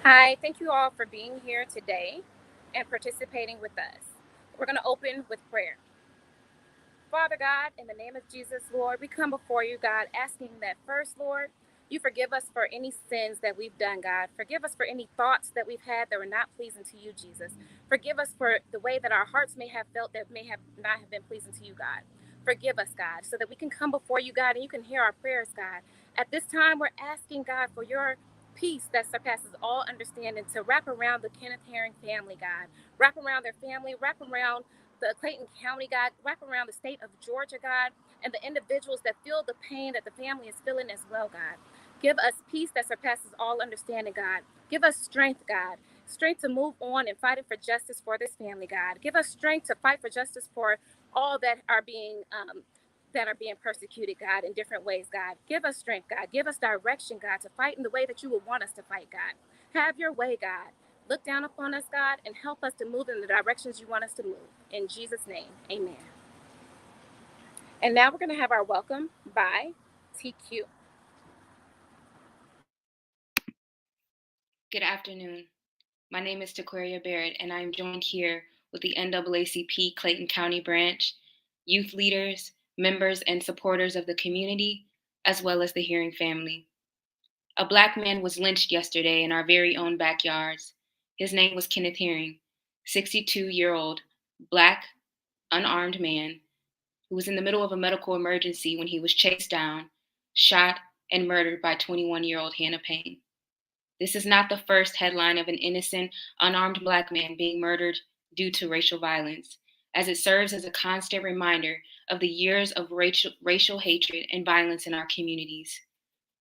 Hi, thank you all for being here today and participating with us. We're going to open with prayer. Father God, in the name of Jesus, Lord, we come before you, God, asking that first, Lord, you forgive us for any sins that we've done, God. Forgive us for any thoughts that we've had that were not pleasing to you, Jesus. Forgive us for the way that our hearts may have felt that may have not have been pleasing to you, God. Forgive us, God, so that we can come before you, God, and you can hear our prayers, God. At this time, we're asking, God, for your peace that surpasses all understanding to wrap around the Kenneth Herring family, God. Wrap around their family, wrap around the Clayton County, God, wrap around the state of Georgia, God, and the individuals that feel the pain that the family is feeling as well, God. Give us peace that surpasses all understanding, God. Give us strength, God. Strength to move on and fighting for justice for this family, God. Give us strength to fight for justice for all that are being persecuted, God, in different ways, God. Give us strength, God. Give us direction, God, to fight in the way that you would want us to fight, God. Have your way, God. Look down upon us, God, and help us to move in the directions you want us to move. In Jesus' name, amen. And now we're going to have our welcome by TQ. Good afternoon. My name is Taquaria Barrett, and I am joined here with the NAACP Clayton County branch, youth leaders, members, and supporters of the community, as well as the Herring family. A Black man was lynched yesterday in our very own backyards. His name was Kenneth Herring, 62-year-old, Black, unarmed man who was in the middle of a medical emergency when he was chased down, shot, and murdered by 21-year-old Hannah Payne. This is not the first headline of an innocent, unarmed Black man being murdered due to racial violence, as it serves as a constant reminder of the years of racial hatred and violence in our communities.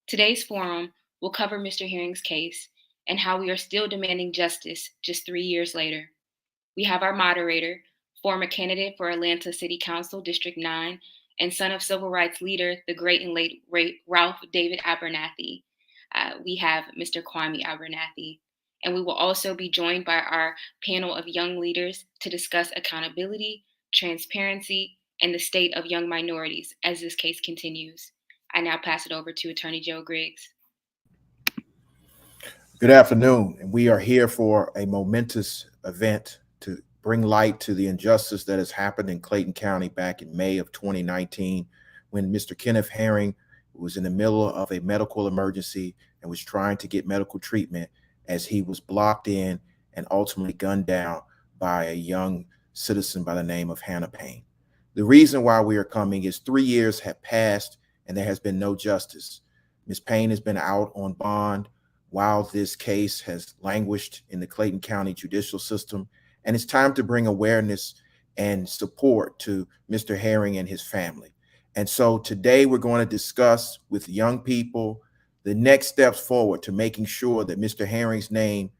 Today's forum will cover Mr. Herring's case and how we are still demanding justice just 3 years later. We have our moderator, former candidate for Atlanta City Council, District 9, and son of civil rights leader, the great and late Ralph David Abernathy. We have Mr. Kwame Abernathy. And we will also be joined by our panel of young leaders to discuss accountability, transparency, and the state of young minorities as this case continues. I now pass it over to Attorney Joe Griggs. Good afternoon, and we are here for a momentous event to bring light to the injustice that has happened in Clayton County back in May of 2019 when Mr. Kenneth Herring was in the middle of a medical emergency and was trying to get medical treatment as he was blocked in and ultimately gunned down by a young citizen by the name of Hannah Payne. The reason why we are coming is 3 years have passed and there has been no justice. Ms. Payne has been out on bond while this case has languished in the Clayton County judicial system, and it's time to bring awareness and support to Mr. Herring and his family. And so today we're going to discuss with young people the next steps forward to making sure that Mr. Herring's name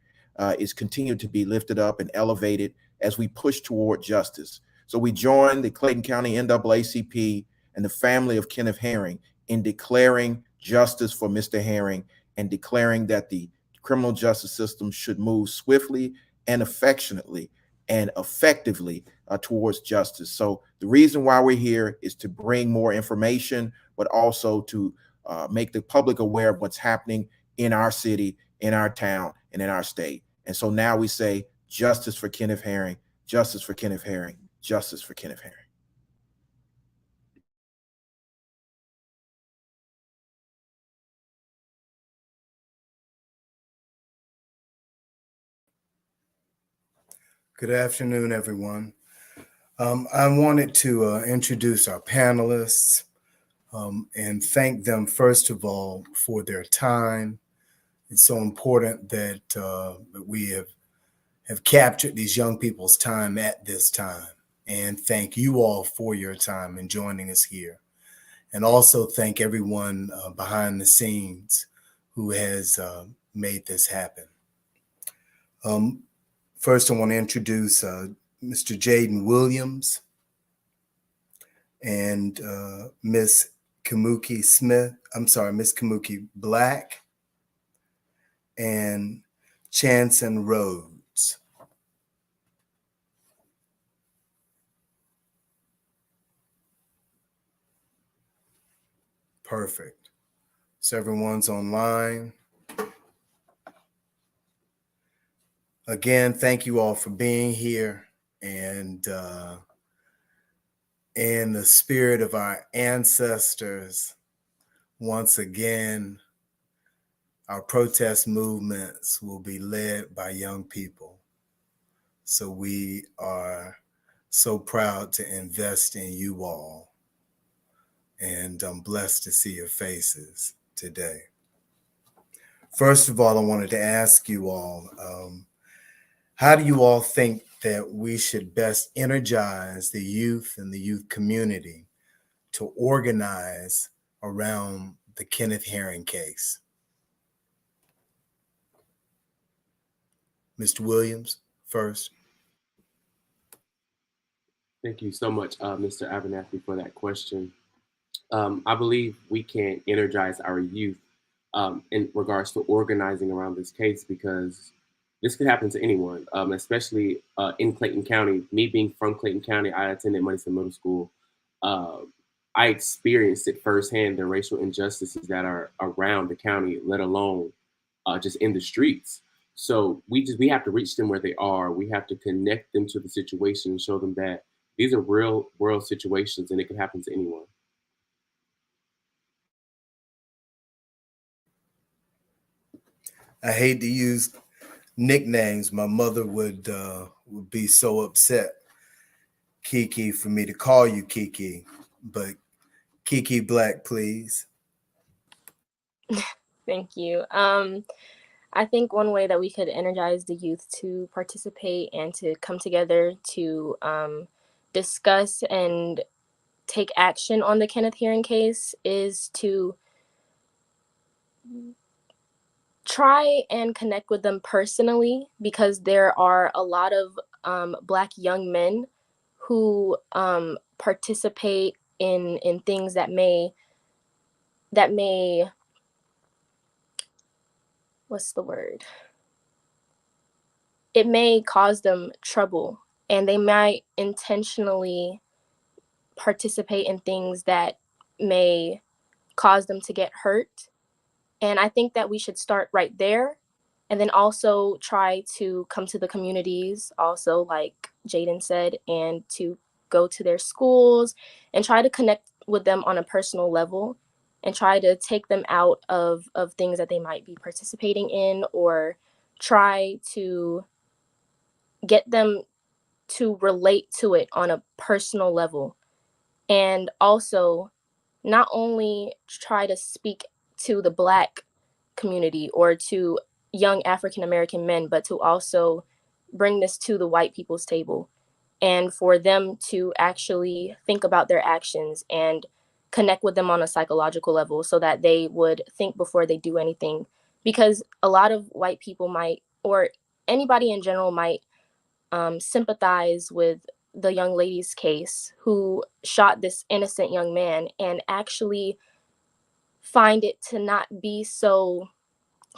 is continued to be lifted up and elevated as we push toward justice. So we join the Clayton County NAACP and the family of Kenneth Herring in declaring justice for Mr. Herring and declaring that the criminal justice system should move swiftly and affectionately and effectively towards justice. So the reason why we're here is to bring more information, but also to make the public aware of what's happening in our city, in our town, and in our state. And so now we say justice for Kenneth Herring, justice for Kenneth Herring, justice for Kenneth Herring. Good afternoon, everyone. I wanted to introduce our panelists and thank them, first of all, for their time. It's so important that we have captured these young people's time at this time. And thank you all for your time in joining us here. And also thank everyone behind the scenes who has made this happen. First, I want to introduce Mr. Jaden Williams and Miss Kamuki Black and Chanson Rhodes. Perfect. So everyone's online. Again, thank you all for being here. And in the spirit of our ancestors, once again, our protest movements will be led by young people. So we are so proud to invest in you all. And I'm blessed to see your faces today. First of all, I wanted to ask you all, how do you all think that we should best energize the youth and the youth community to organize around the Kenneth Herring case? Mr. Williams, first. Thank you so much, Mr. Abernathy, for that question. I believe we can energize our youth in regards to organizing around this case because this could happen to anyone, especially in Clayton County. Me being from Clayton County, I attended Moneyston Middle School. Uh, I experienced it firsthand, the racial injustices that are around the county, let alone just in the streets. So we have to reach them where they are. We have to connect them to the situation and show them that these are real world situations and it can happen to anyone. I hate to use nicknames. My mother would be so upset, Kiki, for me to call you Kiki, but Kiki Black, please. Thank you. I think one way that we could energize the youth to participate and to come together to discuss and take action on the Kenneth Herring case is to try and connect with them personally, because there are a lot of Black young men who participate in things that may what's the word? It may cause them trouble, and they might intentionally participate in things that may cause them to get hurt. And I think that we should start right there, and then also try to come to the communities, also like Jaden said, and to go to their schools and try to connect with them on a personal level and try to take them out of things that they might be participating in, or try to get them to relate to it on a personal level. And also not only try to speak to the Black community or to young African American men, but to also bring this to the white people's table, and for them to actually think about their actions and connect with them on a psychological level so that they would think before they do anything. Because a lot of white people might, or anybody in general might, sympathize with the young lady's case who shot this innocent young man, and actually find it to not be so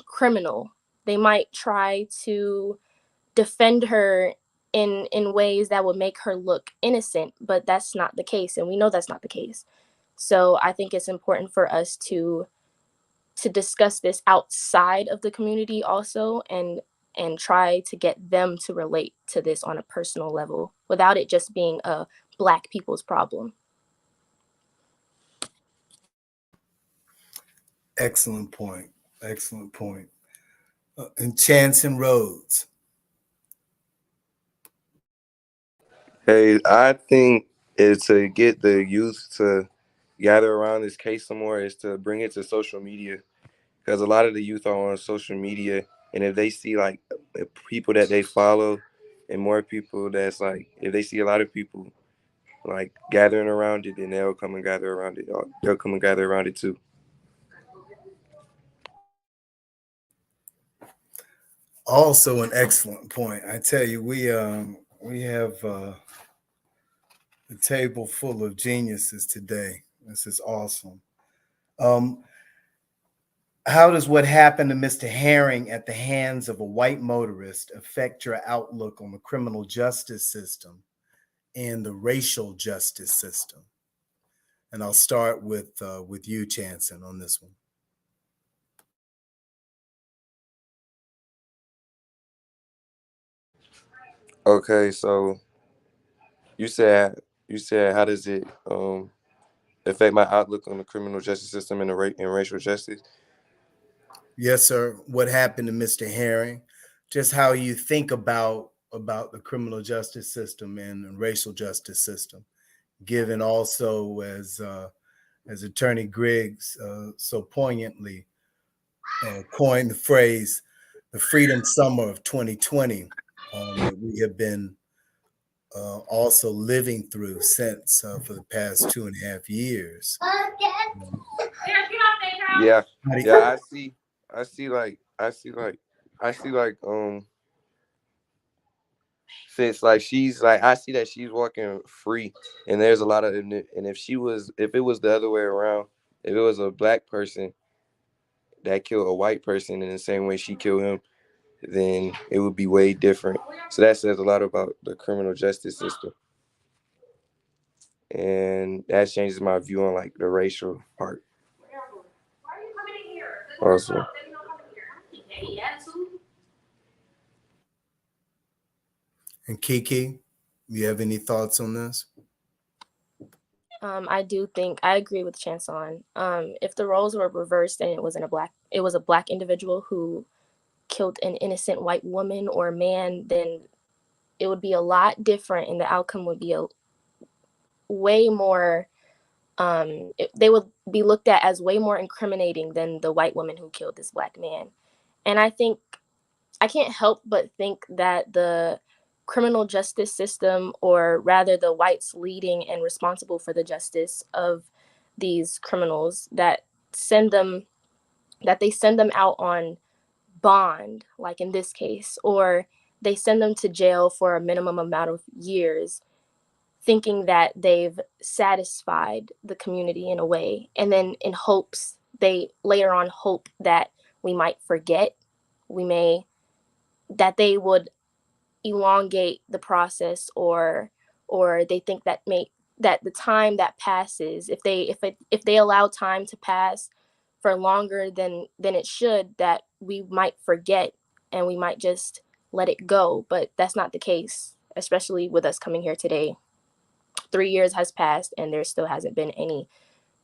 criminal. They might try to defend her in ways that would make her look innocent, but that's not the case, and we know that's not the case. So I think it's important for us to discuss this outside of the community also, and try to get them to relate to this on a personal level without it just being a Black people's problem. Excellent point. Excellent point. And Chance and Rhodes. Hey, I think it's to get the youth to gather around this case some more is to bring it to social media, because a lot of the youth are on social media, and if they see like people that they follow and more people that's like, if they see a lot of people like gathering around it, then they'll come and gather around it. They'll come and gather around it too. Also an excellent point. I tell you, we have a table full of geniuses today. This is awesome. How does what happened to Mr. Herring at the hands of a white motorist affect your outlook on the criminal justice system and the racial justice system? And I'll start with you, Chanson, on this one. Okay, so you said how does it affect my outlook on the criminal justice system and and racial justice? Yes, sir. What happened to Mr. Herring? Just how you think about the criminal justice system and the racial justice system, given also as Attorney Griggs so poignantly coined the phrase, the freedom summer of 2020, that we have been also living through since for the past 2.5 years. Yeah, How do yeah, I see like, I see like, since like she's like, I see that she's walking free, and there's a lot of, and if it was the other way around, if it was a black person that killed a white person in the same way she killed him, then it would be way different. So that says a lot about the criminal justice system, and that changes my view on like the racial part also. And Kiki, you have any thoughts on this? I do think I agree with Chanson. If the roles were reversed and it was a black individual who killed an innocent white woman or man, then it would be a lot different, and the outcome would be a way more. They would be looked at as way more incriminating than the white woman who killed this black man. And I think I can't help but think that the criminal justice system, or rather the whites leading and responsible for the justice of these criminals, that they send them out on bond, like in this case, or they send them to jail for a minimum amount of years, thinking that they've satisfied the community in a way, and then in hopes they later on hope that we might forget, we may that they would elongate the process, or they think that the time that passes, if they allow time to pass for longer than it should, that we might forget and we might just let it go. But that's not the case, especially with us coming here today. 3 years has passed and there still hasn't been any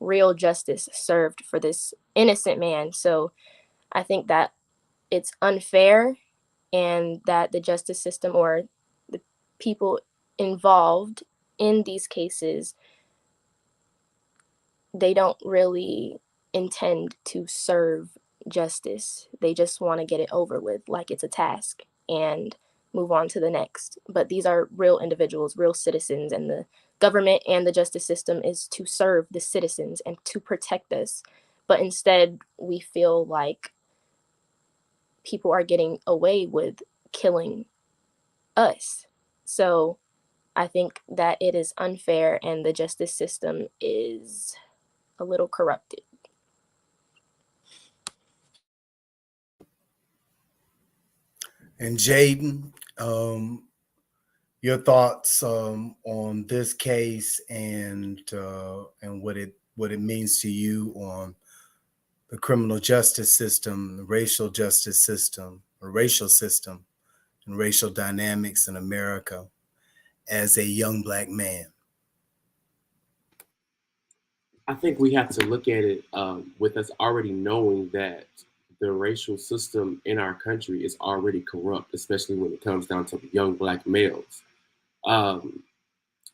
real justice served for this innocent man. So I think that it's unfair, and that the justice system, or the people involved in these cases, they don't really intend to serve justice. They just want to get it over with like it's a task and move on to the next. But these are real individuals, real citizens, and the government and the justice system is to serve the citizens and to protect us. But instead, we feel like people are getting away with killing us. So I think that it is unfair and the justice system is a little corrupted. And Jaden, your thoughts on this case and what it means to you on the criminal justice system, the racial justice system, or racial system, and racial dynamics in America as a young black man. I think we have to look at it with us already knowing that the racial system in our country is already corrupt, especially when it comes down to young black males. Um,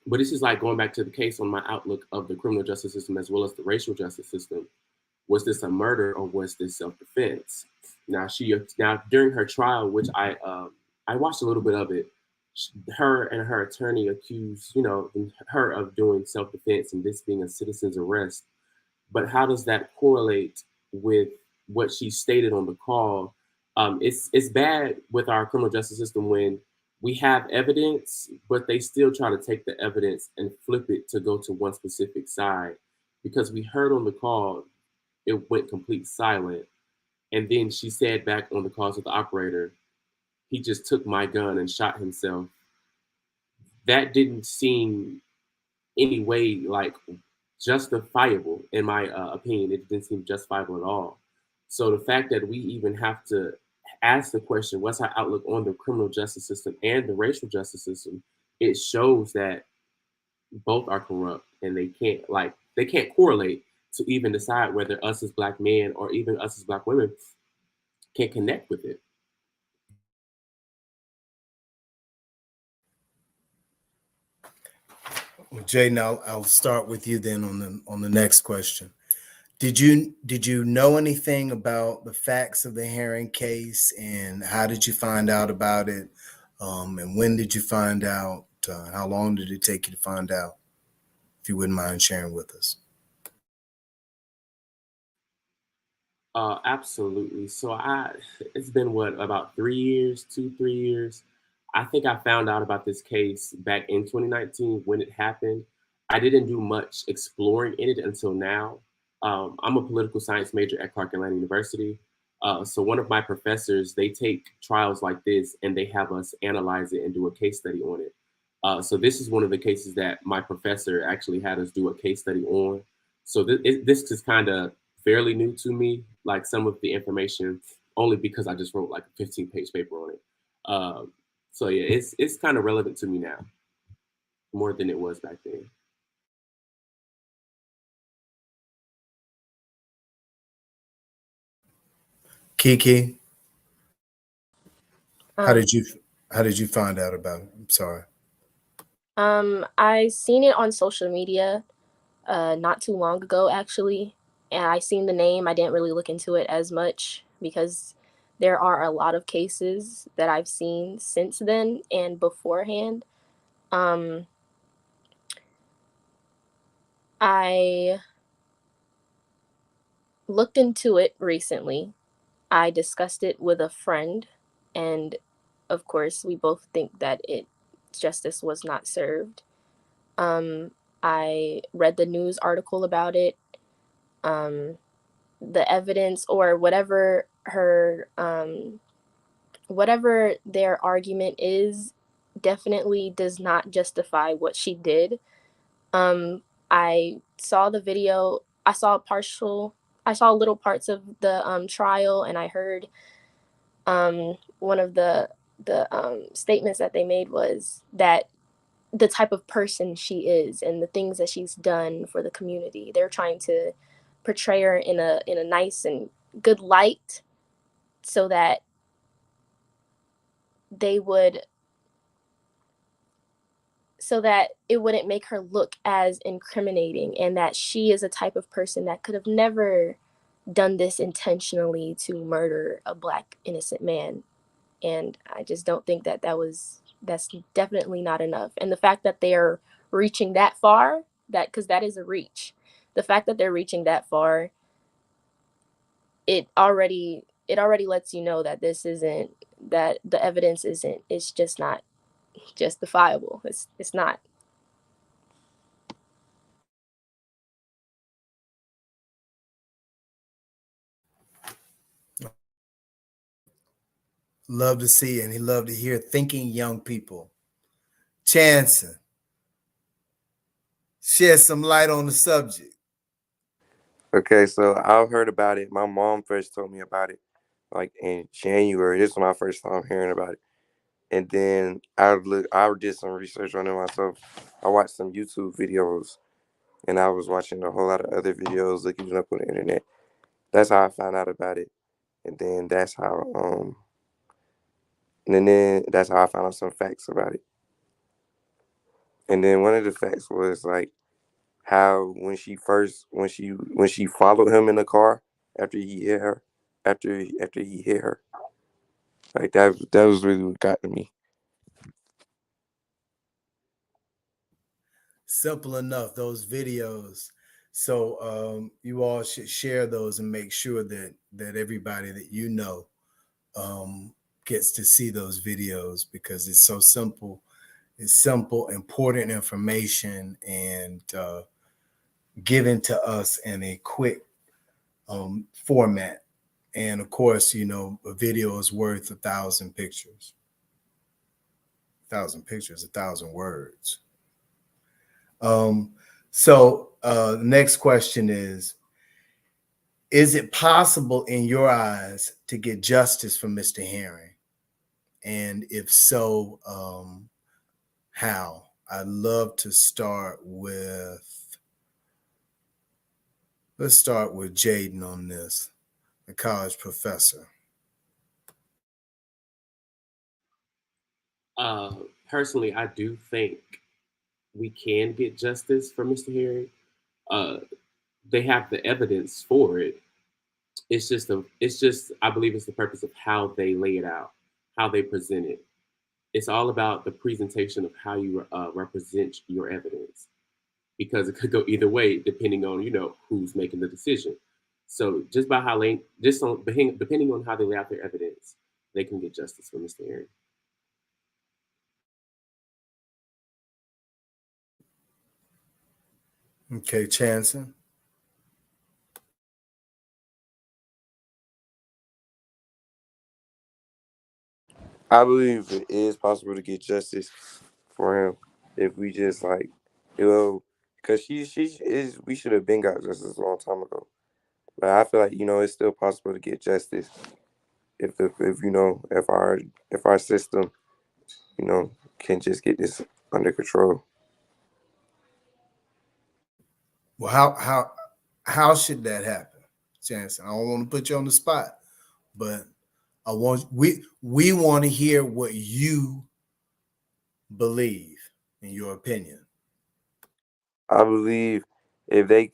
but this is like going back to the case on my outlook of the criminal justice system as well as the racial justice system. Was this a murder or was this self-defense? Now during her trial, which I watched a little bit of it, her and her attorney accused her of doing self-defense and this being a citizen's arrest. But how does that correlate with what she stated on the call? It's bad with our criminal justice system when we have evidence, but they still try to take the evidence and flip it to go to one specific side. Because we heard on the call, it went complete silent. And then she said back on the call to the operator, he just took my gun and shot himself. That didn't seem any way like justifiable, in my opinion. It didn't seem justifiable at all. So the fact that we even have to asks the question, what's our outlook on the criminal justice system and the racial justice system, it shows that both are corrupt, and they can't correlate to even decide whether us as black men or even us as black women can connect with it. Well, Jaden, I'll start with you then on the next question. Did you know anything about the facts of the Herring case, and how did you find out about it? And when did you find out? How long did it take you to find out? If you wouldn't mind sharing with us. Absolutely. It's been what, about 3 years, 3 years. I think I found out about this case back in 2019 when it happened. I didn't do much exploring in it until now. I'm a political science major at Clark Atlanta University. So one of my professors, they take trials like this and they have us analyze it and do a case study on it. So this is one of the cases that my professor actually had us do a case study on. So this is kind of fairly new to me, like some of the information, only because I just wrote like a 15-page paper on it. So yeah, it's kind of relevant to me now, more than it was back then. Kiki, how Um, did you how did you find out about it? I'm sorry. I seen it on social media, not too long ago actually, and I seen the name. I didn't really look into it as much because there are a lot of cases that I've seen since then and beforehand. Um, I looked into it recently. I discussed it with a friend, and of course, we both think that justice was not served. Um, I read the news article about it. Um, the evidence or whatever their argument is definitely does not justify what she did. I saw the video. I saw little parts of the trial, and I heard one of the statements that they made was that the type of person she is and the things that she's done for the community. They're trying to portray her in a nice and good light so that they would so that it wouldn't make her look as incriminating, and that she is a type of person that could have never done this intentionally to murder a black innocent man. And I just don't think that that's definitely not enough. And the fact that they're reaching that far, that because that is a reach, the fact that they're reaching that far, it already lets you know that this isn't that the evidence isn't it's just not justifiable. It's not. Love to see and he loved to hear thinking young people. Chanson, shed some light on the subject. Okay, so I've heard about it. My mom first told me about it, like in January. This was my first time hearing about it. And then I did some research on it myself. I watched some YouTube videos, and I was watching a whole lot of other videos, looking it up on the internet. That's how I found out about it. And then that's how I found out some facts about it. And then one of the facts was like how when she followed him in the car after he hit her, after he hit her, like that was really what got to me. Simple enough, those videos. So you all should share those and make sure that everybody that you know gets to see those videos, because it's so simple. It's simple, important information, and given to us in a quick format. And of course, a video is worth 1,000 pictures. 1,000 pictures, 1,000 words. So the next question is, Is it possible in your eyes to get justice for Mr. Herring? And if so, how? I'd love to start with, let's start with Jaden on this, a college professor. Personally, I do think we can get justice for Mr. Herring. Uh, they have the evidence for it. It's just I believe it's the purpose of how they lay it out, how they present it. It's all about the presentation of how you represent your evidence, because it could go either way depending on who's making the decision. So just by how they just on depending on how they lay out their evidence, they can get justice for Mr. Herring. Okay, Chanson. I believe it is possible to get justice for him if we just like, because she is we should have been got justice a long time ago. But I feel like it's still possible to get justice if our system can just get this under control. Well, how should that happen, Chanson? I don't want to put you on the spot, but we want to hear what you believe in your opinion. I believe if they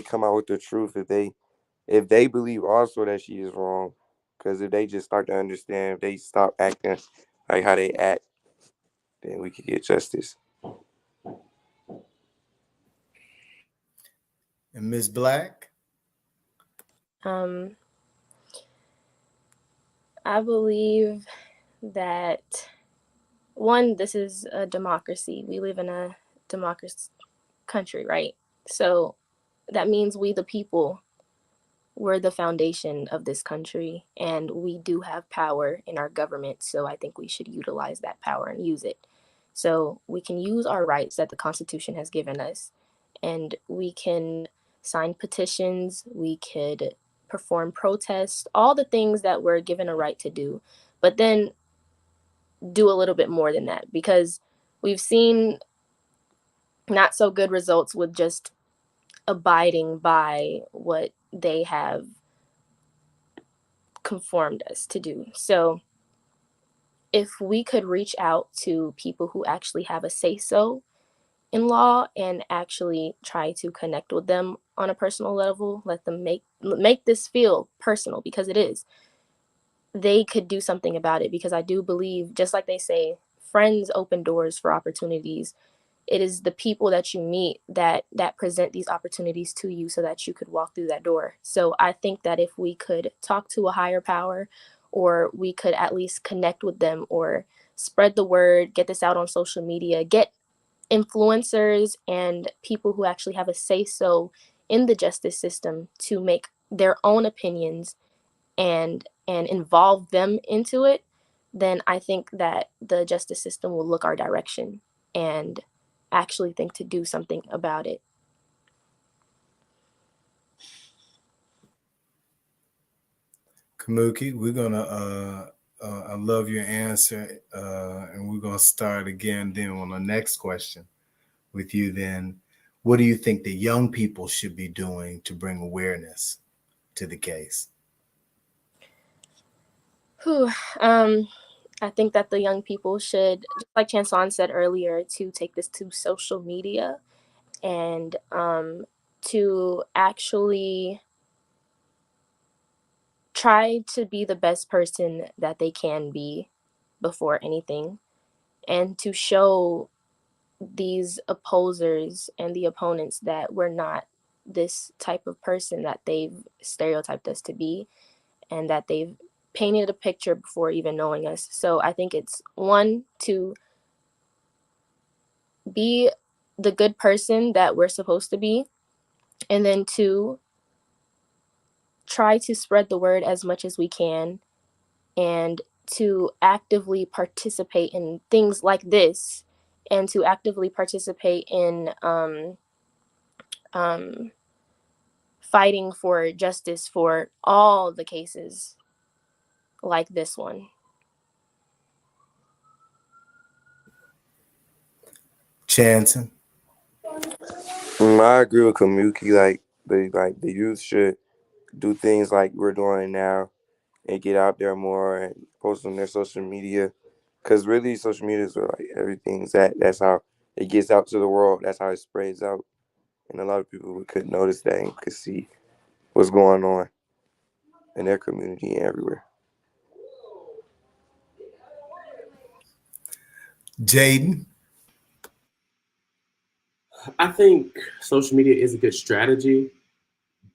come out with the truth, if they believe also that she is wrong, because if they just start to understand, if they stop acting like how they act, then we could get justice. And Ms. Black? I believe that one, this is a democracy. We live in a democracy country, right? So that means we, the people, we're the foundation of this country, and we do have power in our government. So I think we should utilize that power and use it. So we can use our rights that the Constitution has given us, and we can sign petitions, we could perform protests, all the things that we're given a right to do. But then do a little bit more than that, because we've seen not so good results with just abiding by what they have conformed us to do. So if we could reach out to people who actually have a say so in law and actually try to connect with them on a personal level, let them make this feel personal, because it is, they could do something about it. Because I do believe, just like they say, friends open doors for opportunities. It is the people that you meet that present these opportunities to you so that you could walk through that door. So I think that if we could talk to a higher power, or we could at least connect with them or spread the word, get this out on social media, get influencers and people who actually have a say so in the justice system to make their own opinions and involve them into it, then I think that the justice system will look our direction and actually think to do something about it. Kamuki, we're gonna I love your answer, and we're gonna start again then on the next question with you. Then, what do you think the young people should be doing to bring awareness to the case? Whew. I think that the young people should, just like Chanson said earlier, to take this to social media and to actually try to be the best person that they can be before anything, and to show these opposers and the opponents that we're not this type of person that they've stereotyped us to be, and that they've painted a picture before even knowing us. So I think it's one, to be the good person that we're supposed to be, and then two, try to spread the word as much as we can, and to actively participate in things like this, and to actively participate in fighting for justice for all the cases like this one. Chanson. I agree with Kamuki. The youth should do things like we're doing now and get out there more and post on their social media. Because really, social media is where like everything's at. That's how it gets out to the world. That's how it spreads out. And a lot of people could notice that and could see what's going on in their community and everywhere. Jaden. I think social media is a good strategy,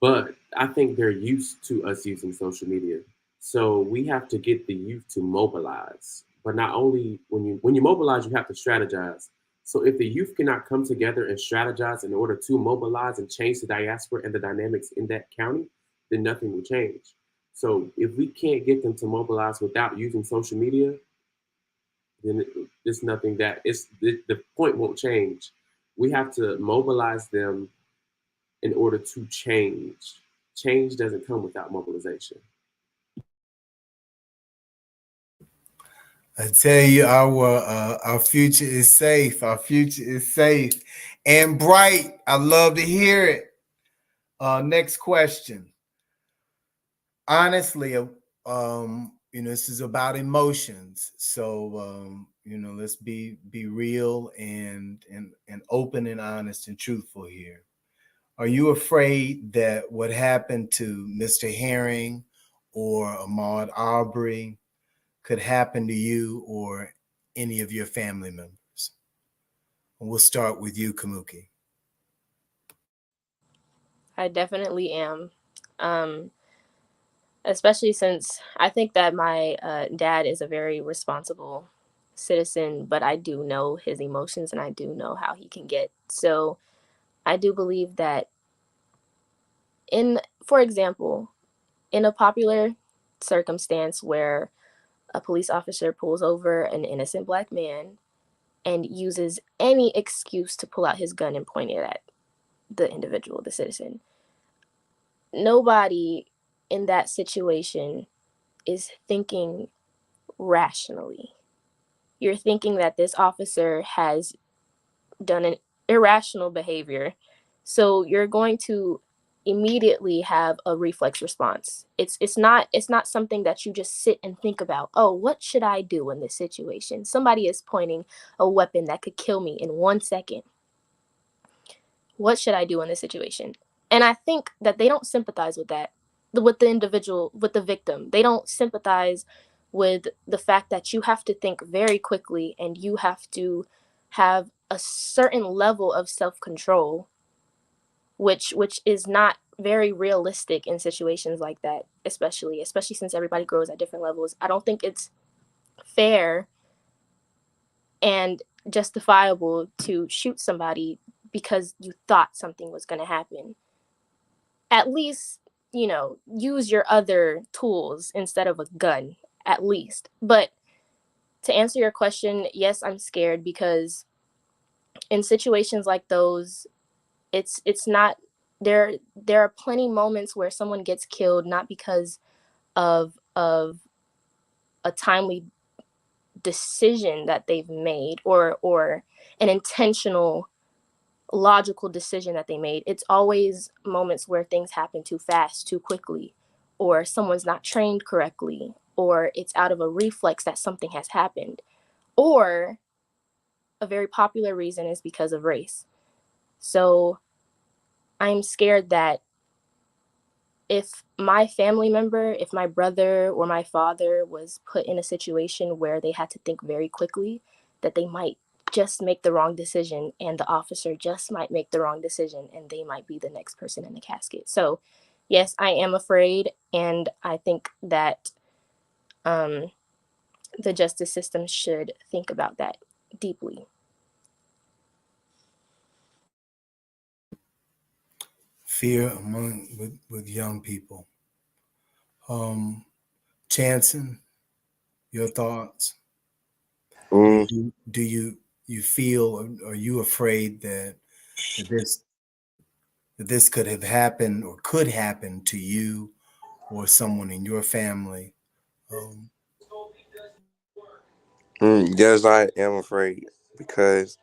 but I think they're used to us using social media. So we have to get the youth to mobilize. But not only when you mobilize, you have to strategize. So if the youth cannot come together and strategize in order to mobilize and change the diaspora and the dynamics in that county, then nothing will change. So if we can't get them to mobilize without using social media, then it's nothing that the point won't change. We have to mobilize them in order to change. Change doesn't come without mobilization. I tell you, our future is safe. Our future is safe and bright. I love to hear it. Next question. Honestly, this is about emotions. So, let's be real and open and honest and truthful here. Are you afraid that what happened to Mr. Herring or Ahmaud Arbery could happen to you or any of your family members? We'll start with you, Kamuki. I definitely am. Especially since I think that my dad is a very responsible citizen, but I do know his emotions and I do know how he can get. So I do believe that for example, in a popular circumstance where a police officer pulls over an innocent Black man and uses any excuse to pull out his gun and point it at the individual, the citizen, nobody in that situation is thinking rationally. You're thinking that this officer has done an irrational behavior. So you're going to immediately have a reflex response. It's not something that you just sit and think about. Oh, what should I do in this situation? Somebody is pointing a weapon that could kill me in 1 second. What should I do in this situation? And I think that they don't sympathize with that, with the individual, with the victim. They don't sympathize with the fact that you have to think very quickly and you have to have a certain level of self-control, which is not very realistic in situations like that, especially since everybody grows at different levels. I don't think it's fair and justifiable to shoot somebody because you thought something was going to happen. At least, use your other tools instead of a gun, at least. But to answer your question, yes, I'm scared because in situations like those, it's not there are plenty moments where someone gets killed not because of a timely decision that they've made or an intentional logical decision that they made. It's always moments where things happen too fast, too quickly, or someone's not trained correctly, or it's out of a reflex that something has happened, or a very popular reason is because of race. So I'm scared that if my family member, if my brother or my father was put in a situation where they had to think very quickly, that they might just make the wrong decision and the officer just might make the wrong decision and they might be the next person in the casket. So yes, I am afraid, and I think that the justice system should think about that deeply. Fear with young people. Chanson, your thoughts? Do you feel, are you afraid that this that this could have happened or could happen to you or someone in your family? Yes, I am afraid because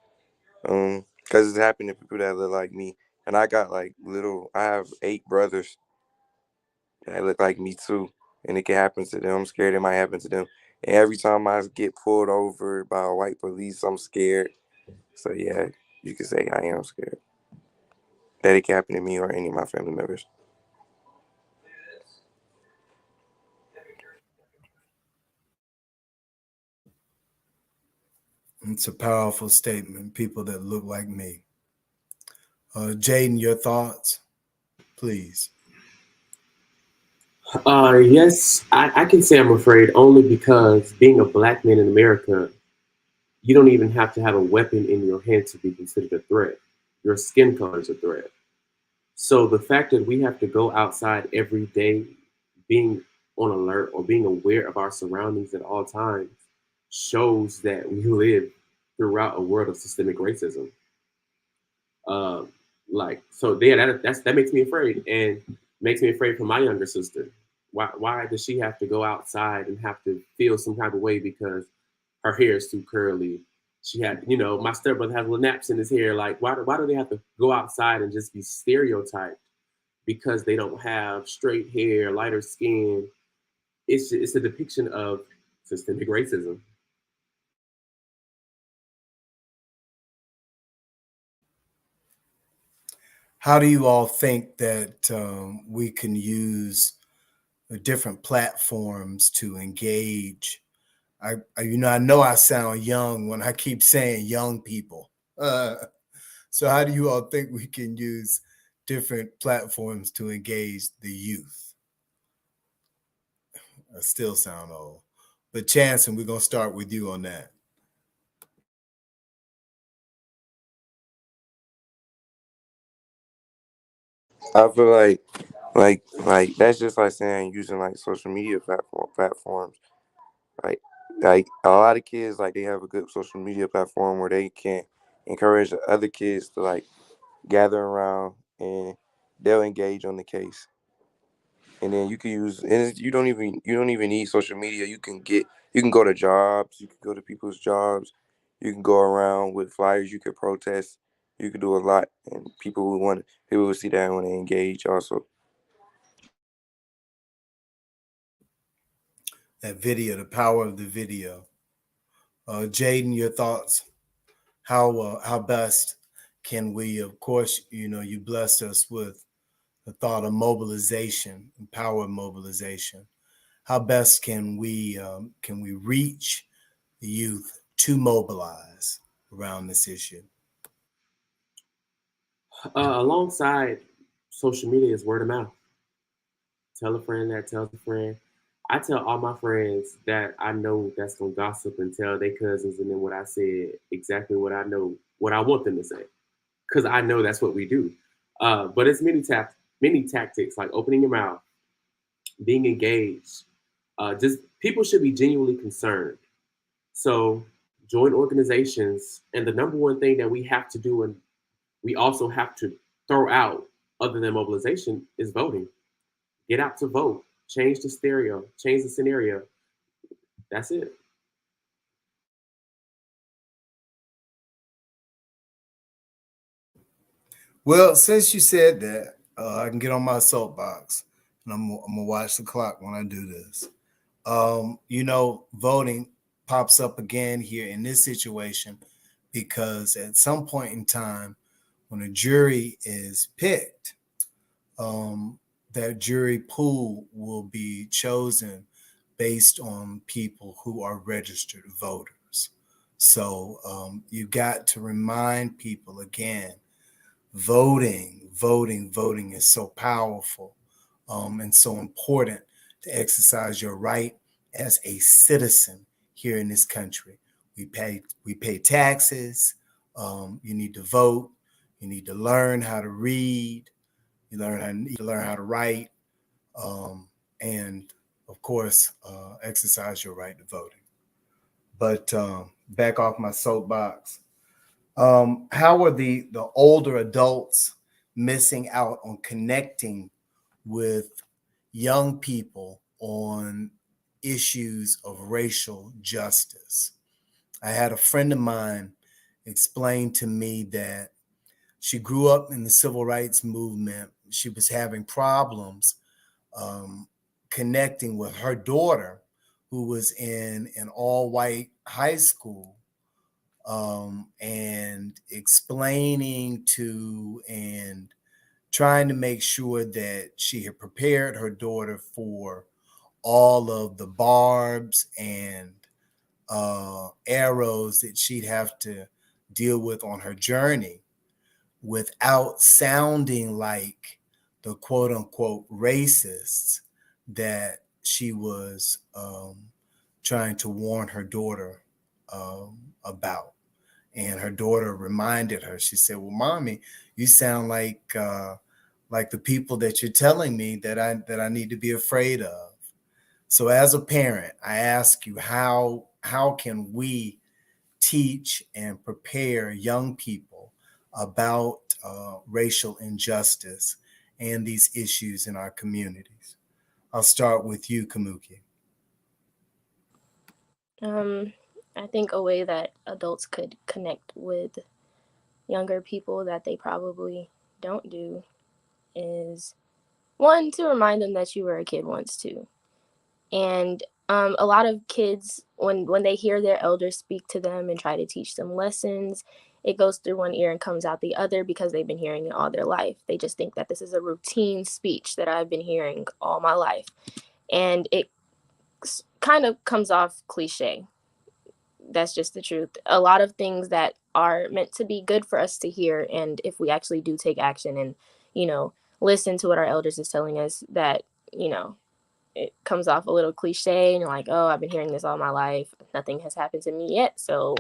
it's happened to people that look like me, and I got like little. I have 8 brothers that look like me too, and it can happen to them. I'm scared it might happen to them. And every time I get pulled over by a white police, I'm scared. So yeah, you could say I am scared that it can happen to me or any of my family members. It's a powerful statement. People that look like me. Jaden, your thoughts, please. Yes, I can say I'm afraid only because being a black man in America, you don't even have to have a weapon in your hand to be considered a threat. Your skin color is a threat. So the fact that we have to go outside every day, being on alert or being aware of our surroundings at all times, shows that we live throughout a world of systemic racism. Uh, so, yeah, that makes me afraid, and makes me afraid for my younger sister. Why does she have to go outside and have to feel some type of way because her hair is too curly? She had, my stepbrother has little naps in his hair. Like, why do they have to go outside and just be stereotyped because they don't have straight hair, lighter skin? It's a depiction of systemic racism. How do you all think that we can use different platforms to engage? I know I sound young when I keep saying young people. So how do you all think we can use different platforms to engage the youth? I still sound old. But Chanson, we're going to start with you on that. I feel like that's just like saying using like social media platforms. Like like a lot of kids like they have a good social media platform where they can encourage the other kids to like gather around and they'll engage on the case. And then you can use and you don't even need social media. You can go to jobs, you can go to people's jobs, you can go around with flyers, you can protest, you can do a lot, and people will see that when they engage also. That video, the power of the video. Jaden, your thoughts? How best can we? Of course, you blessed us with the thought of mobilization and power of mobilization. How best can we reach the youth to mobilize around this issue? Alongside social media is word of mouth. Tell a friend that tells a friend. I tell all my friends that I know that's gonna gossip and tell their cousins, and then what I said exactly what I know, what I want them to say, because I know that's what we do. But it's many tactics like opening your mouth, being engaged. Just people should be genuinely concerned. So join organizations, and the number one thing that we have to do, and we also have to throw out, other than mobilization, is voting. Get out to vote. Change the scenario. That's it. Well, since you said that, I can get on my soapbox, and I'm gonna watch the clock when I do this. Voting pops up again here in this situation because at some point in time, when a jury is picked, that jury pool will be chosen based on people who are registered voters. So you got to remind people again, voting is so powerful and so important to exercise your right as a citizen here in this country. We pay taxes. You need to vote. You need to learn how to read. Need to learn how to write, and of course, exercise your right to voting. But back off my soapbox. How are the older adults missing out on connecting with young people on issues of racial justice. I had a friend of mine explain to me that she grew up in the civil rights movement. She was having problems connecting with her daughter, who was in an all-white high school, and explaining to and trying to make sure that she had prepared her daughter for all of the barbs and arrows that she'd have to deal with on her journey without sounding like the quote unquote racists that she was trying to warn her daughter about. And her daughter reminded her, she said, well, Mommy, you sound like the people that you're telling me that I need to be afraid of. So as a parent, I ask you, how can we teach and prepare young people about racial injustice and these issues in our communities? I'll start with you, Kamuki. I think a way that adults could connect with younger people that they probably don't do is, one, to remind them that you were a kid once too. And a lot of kids, when they hear their elders speak to them and try to teach them lessons, it goes through one ear and comes out the other because they've been hearing it all their life. They just think that this is a routine speech that I've been hearing all my life. And it kind of comes off cliche. That's just the truth. A lot of things that are meant to be good for us to hear, and if we actually do take action and, listen to what our elders is telling us, that, it comes off a little cliche and you're like, oh, I've been hearing this all my life. Nothing has happened to me yet, so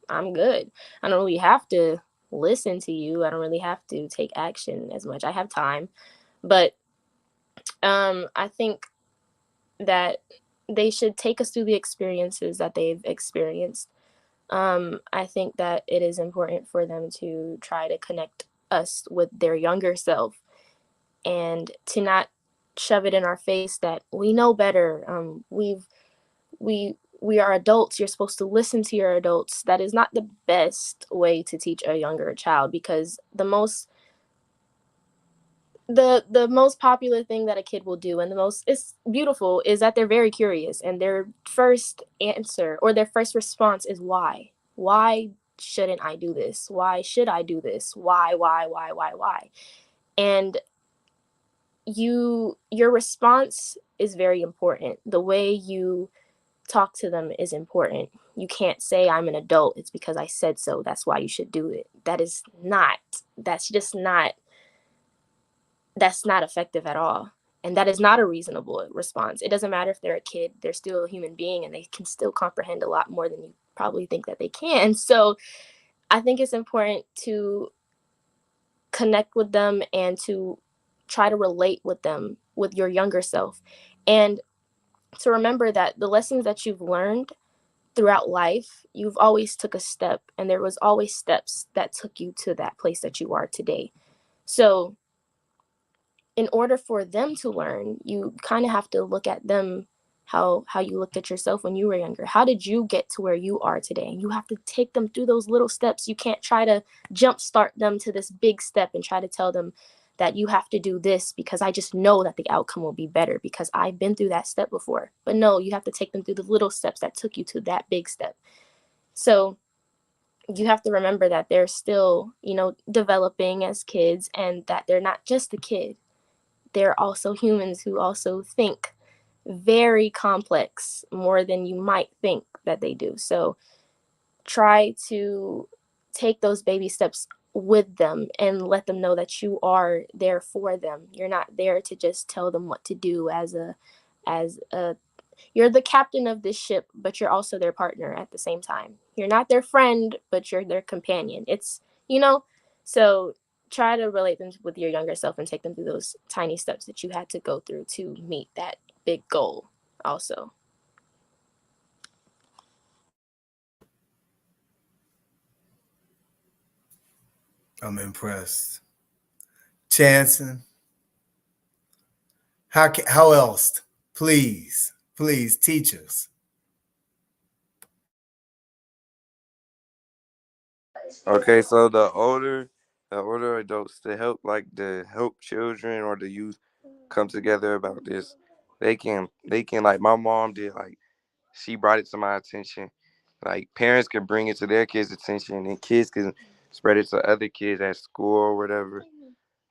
I'm good. I don't really have to listen to you. I don't really have to take action as much. I have time. But I think that they should take us through the experiences that they've experienced. I think that it is important for them to try to connect us with their younger self and to not shove it in our face that we know better. We are adults. You're supposed to listen to your adults. That is not the best way to teach a younger child, because the most popular thing that a kid will do, and the most it's beautiful, is that they're very curious, and their first answer or their first response is why shouldn't I do this? Why should I do this? Why? And your response is very important. The way you talk to them is important. You can't say, I'm an adult, it's because I said so, that's why you should do it. That's not effective at all. And that is not a reasonable response. It doesn't matter if they're a kid, they're still a human being, and they can still comprehend a lot more than you probably think that they can. So I think it's important to connect with them and to try to relate with them, with your younger self. And to remember that the lessons that you've learned throughout life, you've always took a step, and there was always steps that took you to that place that you are today. So in order for them to learn, you kind of have to look at them how you looked at yourself when you were younger. How did you get to where you are today? And you have to take them through those little steps. You can't try to jumpstart them to this big step and try to tell them that you have to do this because I just know that the outcome will be better because I've been through that step before. But no, you have to take them through the little steps that took you to that big step. So you have to remember that they're still, developing as kids, and that they're not just a kid. They're also humans who also think very complex, more than you might think that they do. So try to take those baby steps with them and let them know that you are there for them. You're not there to just tell them what to do as a you're the captain of this ship, but you're also their partner at the same time. You're not their friend, but you're their companion. It's, so try to relate them with your younger self and take them through those tiny steps that you had to go through to meet that big goal also. I'm impressed. Chanson, how else? Please, please teach us. Okay, so the older adults to help help children or the youth come together about this. They can like my mom did, like she brought it to my attention. Like parents could bring it to their kids' attention and kids can spread it to other kids at school or whatever.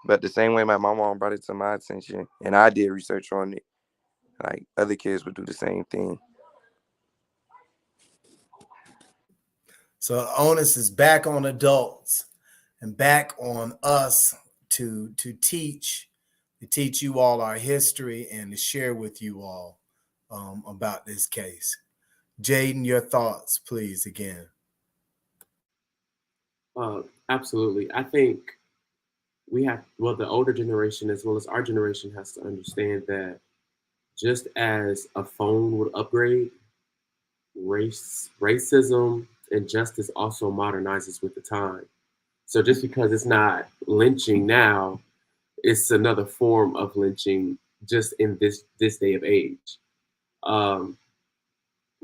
But the same way my mom brought it to my attention and I did research on it, like other kids would do the same thing. So the onus is back on adults and back on us to teach you all our history and to share with you all about this case. Jaden, your thoughts, please, again. Absolutely. I think the older generation as well as our generation has to understand that just as a phone would upgrade, racism, and justice also modernizes with the time. So just because it's not lynching now, it's another form of lynching just in this day of age. Um,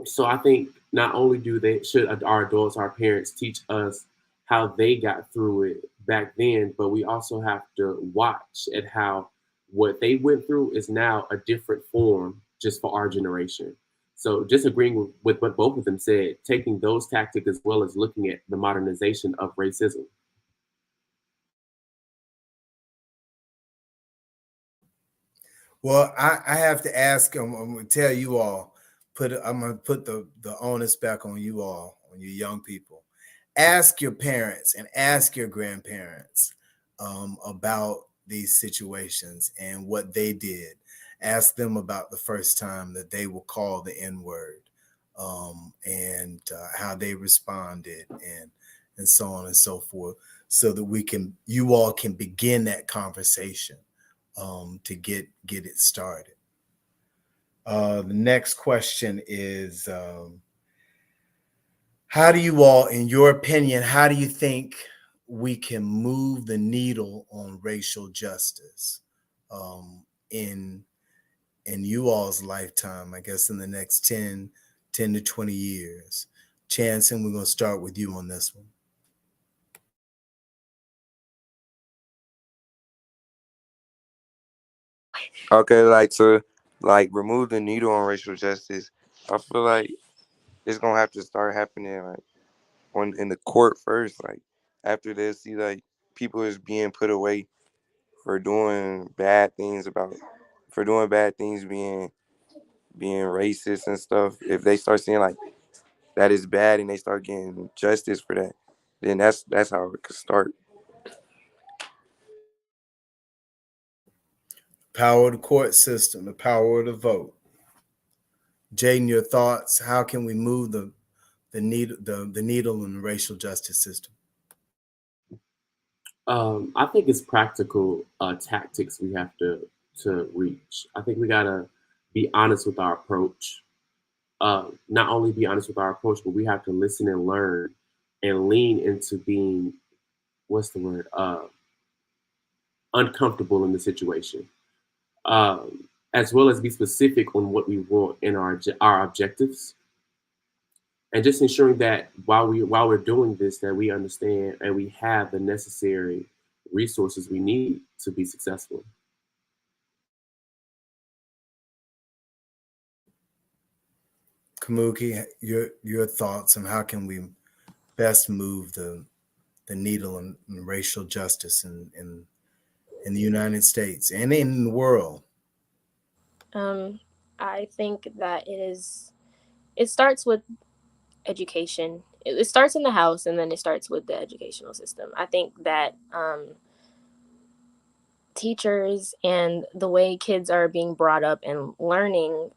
so I think not only should our adults, our parents teach us how they got through it back then, but we also have to watch at how what they went through is now a different form just for our generation. So just agreeing with what both of them said, taking those tactics as well as looking at the modernization of racism. Well, I have to ask. I'm going to tell you all. I'm going to put the onus back on you all, on you young people. Ask your parents and ask your grandparents about these situations and what they did. Ask them about the first time that they were called the N word, and how they responded, and so on and so forth, so that you all can begin that conversation to get it started. The next question is, how do you all, in your opinion, how do you think we can move the needle on racial justice in you all's lifetime, I guess in the next 10 to 20 years? Chanson, we're going to start with you on this one. Okay, like to remove the needle on racial justice, I feel like it's gonna have to start happening like on in the court first. Like after this, see like people is being put away for doing bad things being racist and stuff. If they start seeing like that is bad and they start getting justice for that, then that's how it could start. Power of the court system, the power of the vote. Jaden, your thoughts? How can we move the needle in the racial justice system? I think it's practical tactics we have to reach. I think we gotta be honest with our approach. Not only be honest with our approach, but we have to listen and learn and lean into being what's the word uncomfortable in the situation, as well as be specific on what we want in our objectives, and just ensuring that while we're doing this, that we understand and we have the necessary resources we need to be successful. Kamuki, your thoughts on how can we best move the needle in racial justice in the United States and in the world? I think that it starts with education. It starts in the house and then it starts with the educational system. I think that teachers and the way kids are being brought up and learning,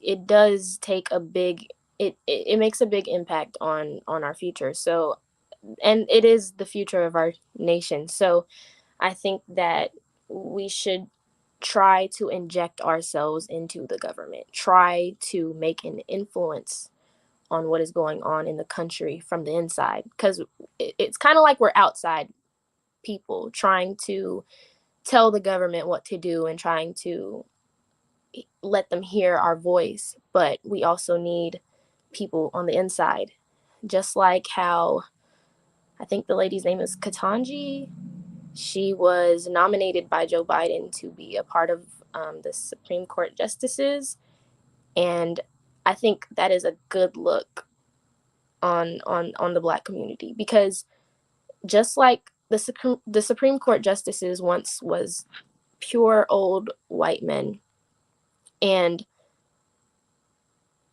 it does take a big it makes a big impact on our future. So, and it is the future of our nation. So I think that we should try to inject ourselves into the government, try to make an influence on what is going on in the country from the inside, because it's kind of like we're outside people trying to tell the government what to do and trying to let them hear our voice, but we also need people on the inside. Just like how I think the lady's name is Katanji. She was nominated by Joe Biden to be a part of the Supreme Court justices, and I think that is a good look on the Black community, because just like the Supreme Court justices once was pure old white men, and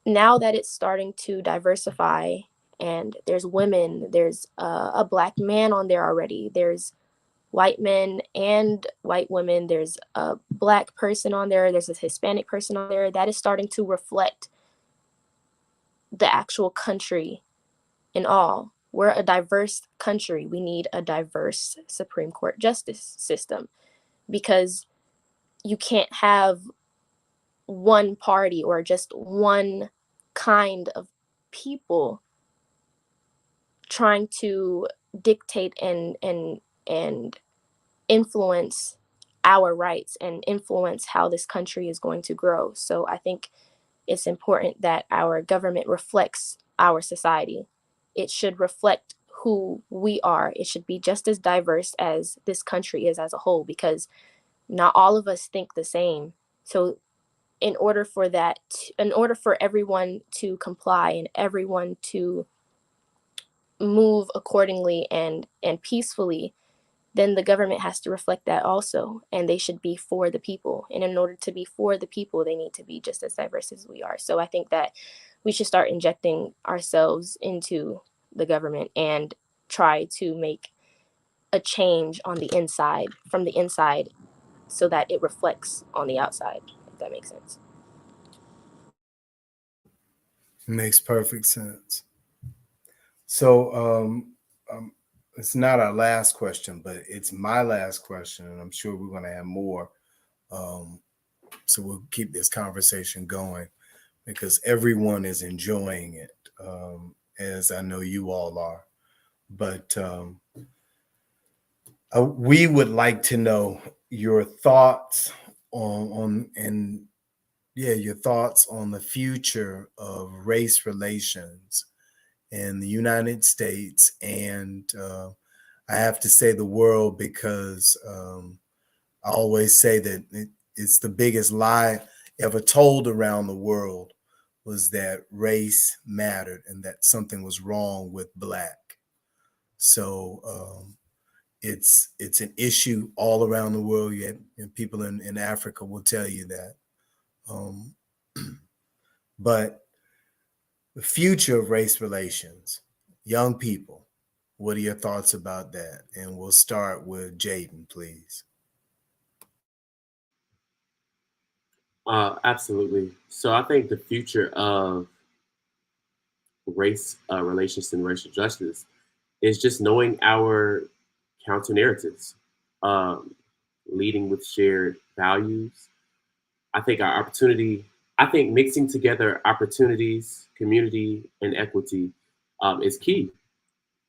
now that it's starting to diversify and there's women, there's a Black man on there already, there's white men and white women, there's a Black person on there, there's a Hispanic person on there, that is starting to reflect the actual country in all. We're a diverse country. We need a diverse Supreme Court justice system, because you can't have one party or just one kind of people trying to dictate and influence our rights and influence how this country is going to grow. So I think it's important that our government reflects our society. It should reflect who we are. It should be just as diverse as this country is as a whole, because not all of us think the same. So in order for everyone to comply and everyone to move accordingly and peacefully, then the government has to reflect that also, and they should be for the people. And in order to be for the people, they need to be just as diverse as we are. So I think that we should start injecting ourselves into the government and try to make a change on the inside, from the inside, so that it reflects on the outside, if that makes sense. Makes perfect sense. So it's not our last question, but it's my last question, and I'm sure we're going to have more. So we'll keep this conversation going, because everyone is enjoying it, as I know you all are. But we would like to know your thoughts your thoughts on the future of race relations in the United States, and I have to say the world, because I always say that it's the biggest lie ever told around the world, was that race mattered and that something was wrong with Black. So it's an issue all around the world. Yet, and people in Africa will tell you that. But the future of race relations, young people, what are your thoughts about that? And we'll start with Jaden, please. Absolutely. So I think the future of race relations and racial justice is just knowing our counter narratives, um, leading with shared values. I think our opportunity, I think mixing together opportunities, community, and equity is key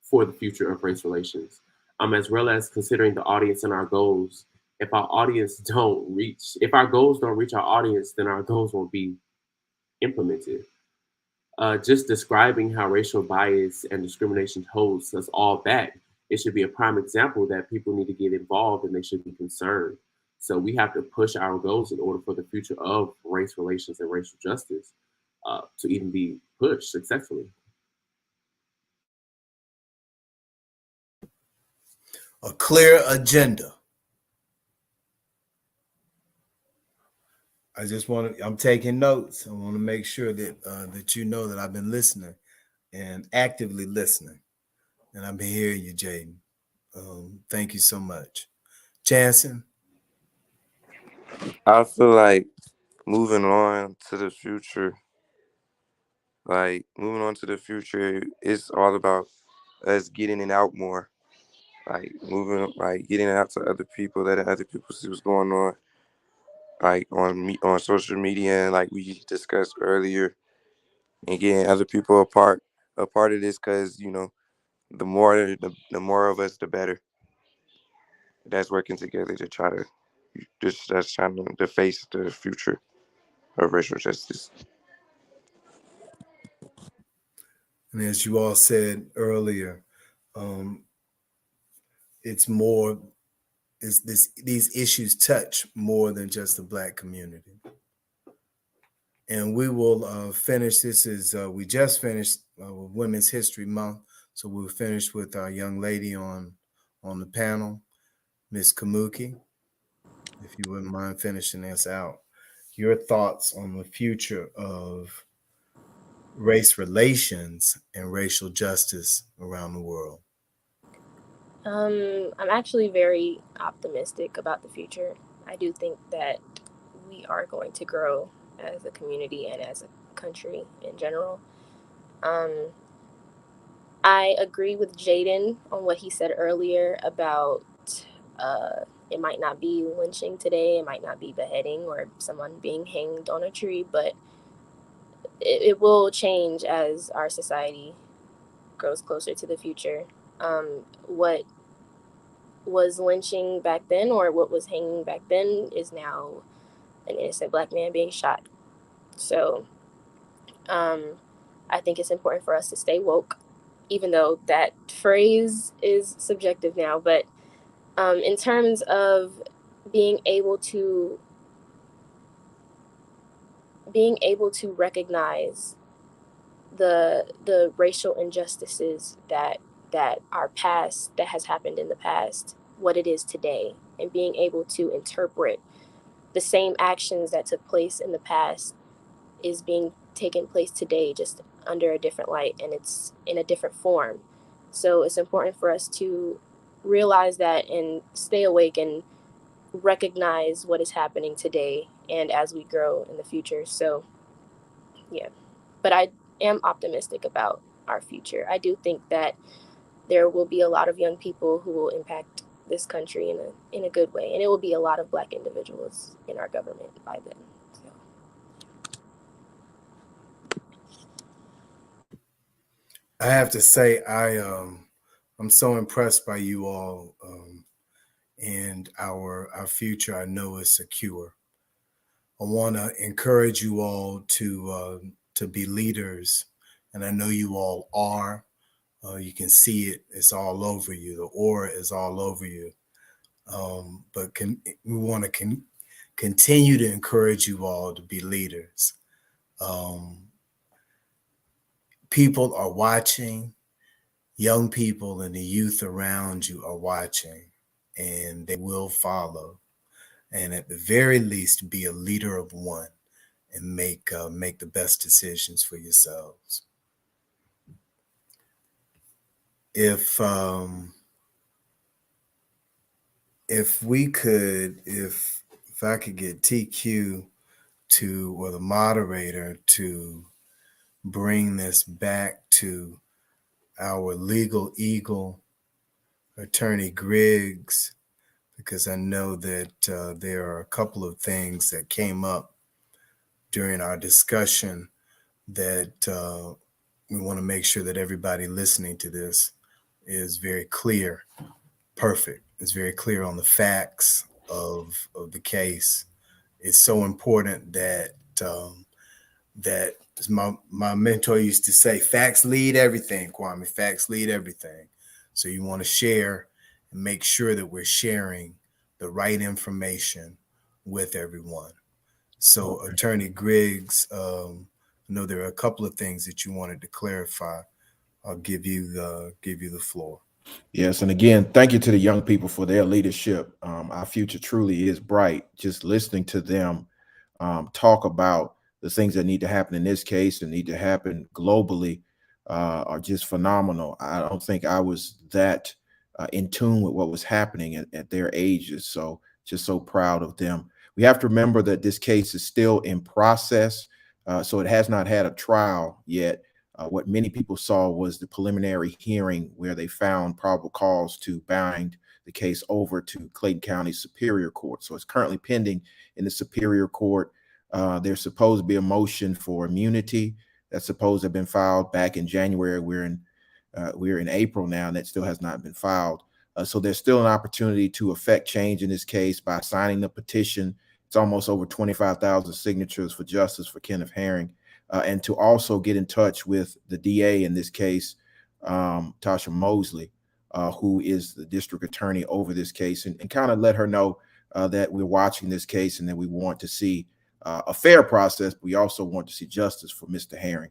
for the future of race relations, as well as considering the audience and our goals. If our goals don't reach our audience, then our goals won't be implemented. Just describing how racial bias and discrimination holds us all back, it should be a prime example that people need to get involved and they should be concerned. So we have to push our goals in order for the future of race relations and racial justice to even be pushed successfully. A clear agenda. I'm taking notes. I want to make sure that you know that I've been listening and actively listening. And I've been hearing you, Jaden. Thank you so much. Jansen? I feel like moving on to the future, it's all about us getting it out more. Getting it out to other people, letting other people see what's going on, on social media, and like we discussed earlier, and getting other people a part of this, because the more of us, the better. that's working together to try to that's trying to face the future of racial justice. And as you all said earlier, it's more is this these issues touch more than just the Black community. And we will finish. This is we just finished with Women's History Month, so we'll finish with our young lady on the panel, Miss Kamuki. If you wouldn't mind finishing this out, your thoughts on the future of race relations and racial justice around the world. I'm actually very optimistic about the future. I do think that we are going to grow as a community and as a country in general. I agree with Jaden on what he said earlier about it might not be lynching today, it might not be beheading or someone being hanged on a tree, but it will change as our society grows closer to the future. What was lynching back then or what was hanging back then is now an innocent Black man being shot. So I think it's important for us to stay woke, even though that phrase is subjective now. But in terms of being able to recognize the racial injustices that are past, that has happened in the past, what it is today, and being able to interpret the same actions that took place in the past is being taken place today, just under a different light, and it's in a different form. So it's important for us to realize that and stay awake and recognize what is happening today and as we grow in the future. So yeah, but I am optimistic about our future. I do think that there will be a lot of young people who will impact this country in a good way, and it will be a lot of Black individuals in our government by then. So. I have to say, I'm so impressed by you all, and our future. I know is secure. I want to encourage you all to be leaders, and I know you all are. You can see it; it's all over you. The aura is all over you. But we want to continue to encourage you all to be leaders. People are watching. Young people and the youth around you are watching, and they will follow. And at the very least, be a leader of one and make the best decisions for yourselves. If we could, if I could get TQ to, or the moderator, to bring this back to our legal eagle, Attorney Griggs, because I know that there are a couple of things that came up during our discussion that we want to make sure that everybody listening to this is very clear, perfect. It's very clear on the facts of the case. It's so important that that, as my mentor used to say, facts lead everything, Kwame. Facts lead everything. So you want to share and make sure that we're sharing the right information with everyone. So, okay. Attorney Griggs, I know there are a couple of things that you wanted to clarify. I'll give you the floor. Yes, and again, thank you to the young people for their leadership. Our future truly is bright. Just listening to them talk about the things that need to happen in this case and need to happen globally are just phenomenal. I don't think I was that in tune with what was happening at their ages. So just so proud of them. We have to remember that this case is still in process. So it has not had a trial yet. What many people saw was the preliminary hearing where they found probable cause to bind the case over to Clayton County Superior Court. So it's currently pending in the Superior Court. There's supposed to be a motion for immunity that's supposed to have been filed back in January. We're in April now, and that still has not been filed. So there's still an opportunity to affect change in this case by signing the petition. It's almost over 25,000 signatures for justice for Kenneth Herring, and to also get in touch with the DA in this case, Tasha Mosley, who is the district attorney over this case, and kind of let her know that we're watching this case and that we want to see a fair process. But we also want to see justice for Mr. Herring.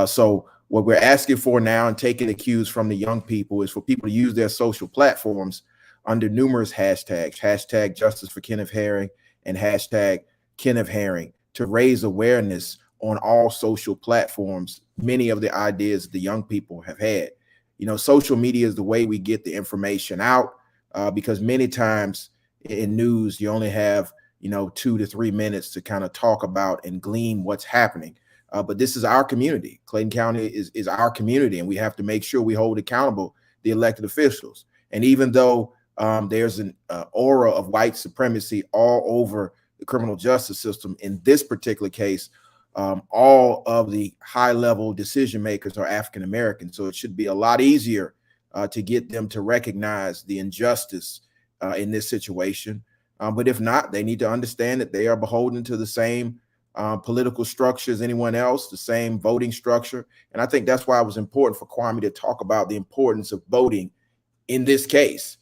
So what we're asking for now and taking the cues from the young people is for people to use their social platforms under numerous hashtags, hashtag justice for Kenneth Herring and hashtag Kenneth Herring, to raise awareness on all social platforms, many of the ideas the young people have had. You know, social media is the way we get the information out, because many times in news, you only have, 2 to 3 minutes to kind of talk about and glean what's happening. But this is our community. Clayton County is our community, and we have to make sure we hold accountable the elected officials. And even though there's an aura of white supremacy all over the criminal justice system, in this particular case, all of the high-level decision makers are African American. So it should be a lot easier to get them to recognize the injustice in this situation. But if not, they need to understand that they are beholden to the same political structure as anyone else, the same voting structure. And I think that's why it was important for Kwame to talk about the importance of voting in this case.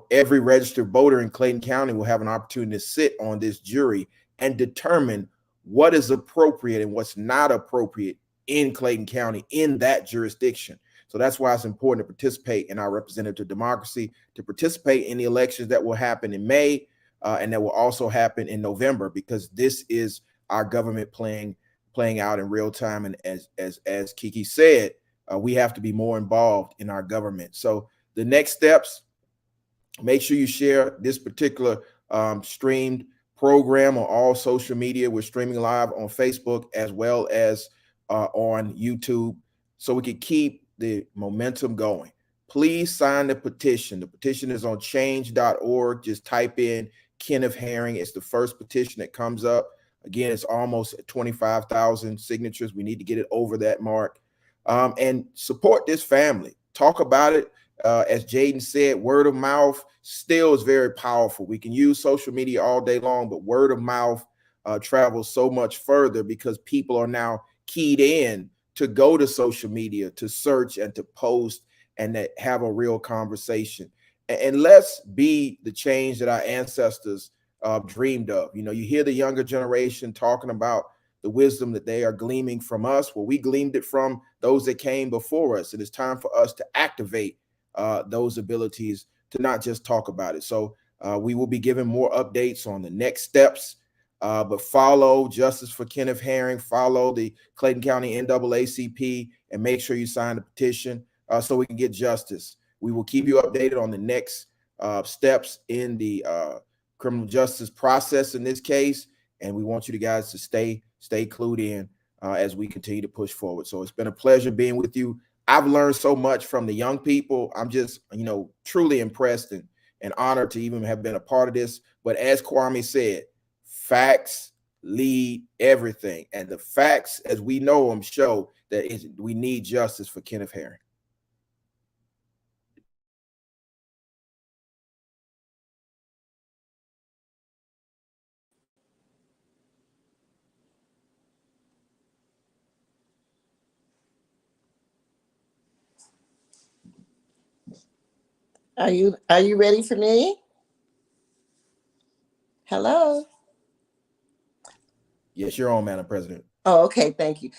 Every registered voter in Clayton County will have an opportunity to sit on this jury and determine what is appropriate and what's not appropriate in Clayton County in that jurisdiction. So that's why it's important to participate in our representative democracy, to participate in the elections that will happen in May and that will also happen in November, because this is our government playing out in real time. And as Kiki said, we have to be more involved in our government. So the next steps, make sure you share this particular streamed program on all social media. We're streaming live on Facebook as well as on YouTube, so we can keep the momentum going. Please sign the petition. The petition is on change.org. Just type in Kenneth Herring. It's the first petition that comes up. Again, it's almost 25,000 signatures. We need to get it over that mark. And support this family. Talk about it. As Jaden said, word of mouth still is very powerful. We can use social media all day long, but word of mouth travels so much further because people are now keyed in to go to social media, to search and to post and to have a real conversation. And let's be the change that our ancestors dreamed of. You hear the younger generation talking about the wisdom that they are gleaming from us. Well, we gleamed it from those that came before us. And it's time for us to activate those abilities, to not just talk about it. So we will be giving more updates on the next steps, but follow Justice for Kenneth Herring, follow the Clayton County NAACP, and make sure you sign the petition so we can get justice. We will keep you updated on the next steps in the criminal justice process in this case, and we want you guys to stay clued in as we continue to push forward. So it's been a pleasure being with you. I've learned so much from the young people. I'm just, truly impressed and honored to even have been a part of this. But as Kwame said, facts lead everything. And the facts, as we know them, show that we need justice for Kenneth Herring. Are you ready for me? Hello? Yes, you're on, Madam President. Oh, okay. Thank you.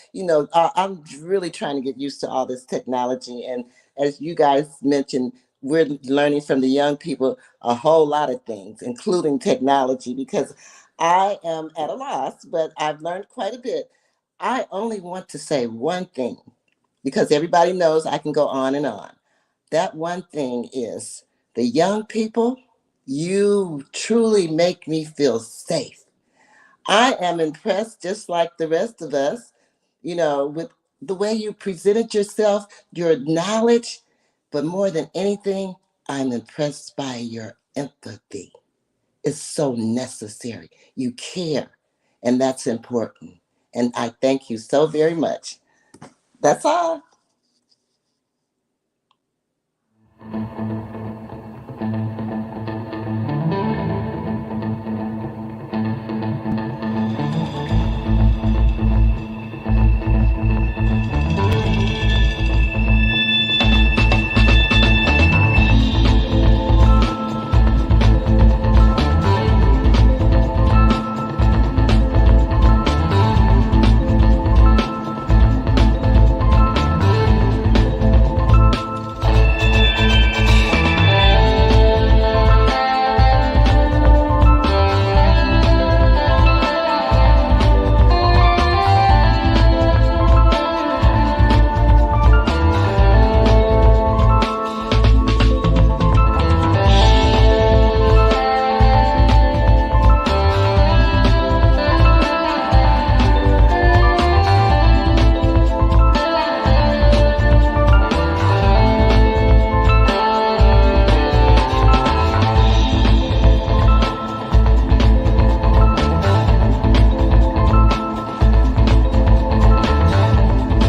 I'm really trying to get used to all this technology. And as you guys mentioned, we're learning from the young people a whole lot of things, including technology, because I am at a loss, but I've learned quite a bit. I only want to say one thing, because everybody knows I can go on and on. That one thing is, the young people, you truly make me feel safe. I am impressed, just like the rest of us, with the way you presented yourself, your knowledge, but more than anything, I'm impressed by your empathy. It's so necessary. You care, and that's important. And I thank you so very much. That's all.